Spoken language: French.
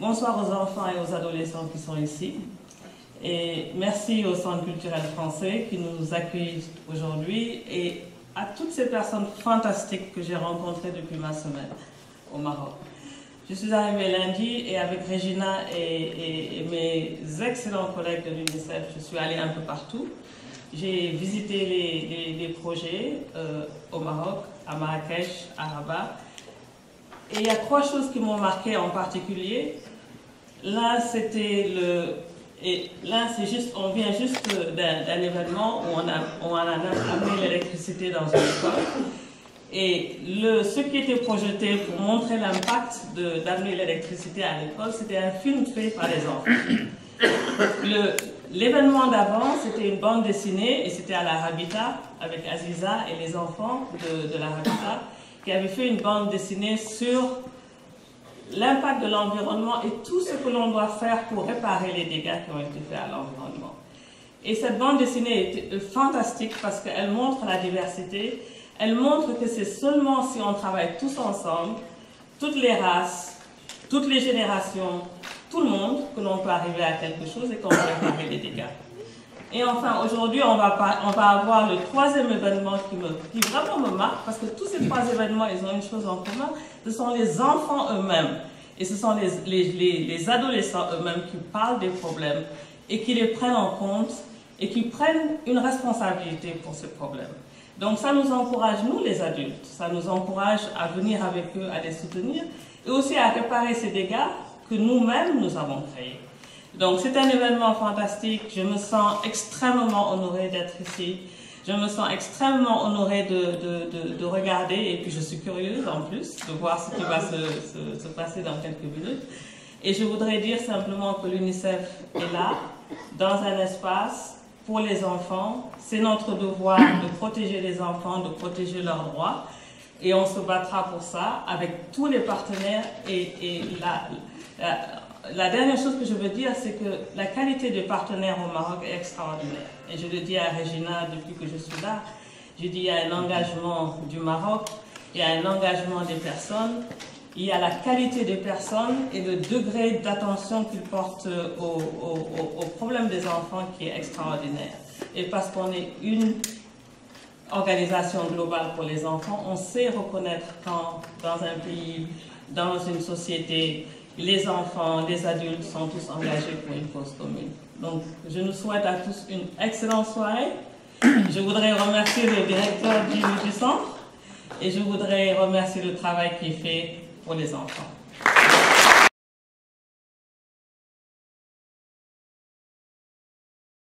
bonsoir aux enfants et aux adolescents qui sont ici. Et merci au Centre culturel français qui nous accueille aujourd'hui et à toutes ces personnes fantastiques que j'ai rencontrées depuis ma semaine au Maroc. Je suis arrivée lundi et avec Regina et mes excellents collègues de l'UNICEF, je suis allée un peu partout. J'ai visité les projets au Maroc, à Marrakech, à Rabat. Et il y a trois choses qui m'ont marqué en particulier. L'un, c'était on vient juste d'un événement où on a amené l'électricité dans une école. Et ce qui était projeté pour montrer l'impact d'amener l'électricité à l'école, c'était un film fait par les enfants. L'événement d'avant, c'était une bande dessinée, et c'était à la Rabita, avec Aziza et les enfants de la Rabita, qui avaient fait une bande dessinée sur l'impact de l'environnement et tout ce que l'on doit faire pour réparer les dégâts qui ont été faits à l'environnement. Et cette bande dessinée était fantastique parce qu'elle montre la diversité, elle montre que c'est seulement si on travaille tous ensemble, toutes les races, toutes les générations, tout le monde, que l'on peut arriver à quelque chose et qu'on peut réparer les dégâts. Et enfin, aujourd'hui, on va avoir le troisième événement qui vraiment me marque, parce que tous ces trois événements, ils ont une chose en commun, ce sont les enfants eux-mêmes. Et ce sont les adolescents eux-mêmes qui parlent des problèmes et qui les prennent en compte et qui prennent une responsabilité pour ces problèmes. Donc ça nous encourage, nous les adultes, ça nous encourage à venir avec eux, à les soutenir et aussi à réparer ces dégâts que nous-mêmes nous avons créés. Donc c'est un événement fantastique, je me sens extrêmement honorée d'être ici, je me sens extrêmement honorée de regarder et puis je suis curieuse en plus de voir ce qui va se passer dans quelques minutes. Et je voudrais dire simplement que l'UNICEF est là, dans un espace pour les enfants. C'est notre devoir de protéger les enfants, de protéger leurs droits et on se battra pour ça avec tous les partenaires et la dernière chose que je veux dire, c'est que la qualité des partenaires au Maroc est extraordinaire. Et je le dis à Regina depuis que je suis là. Je dis il y a un engagement du Maroc, il y a un engagement des personnes, il y a la qualité des personnes et le degré d'attention qu'ils portent aux problèmes des enfants qui est extraordinaire. Et parce qu'on est une organisation globale pour les enfants, on sait reconnaître quand dans un pays, dans une société, les enfants, les adultes sont tous engagés pour une cause commune. Donc, je nous souhaite à tous une excellente soirée. Je voudrais remercier le directeur du centre et je voudrais remercier le travail qui est fait pour les enfants.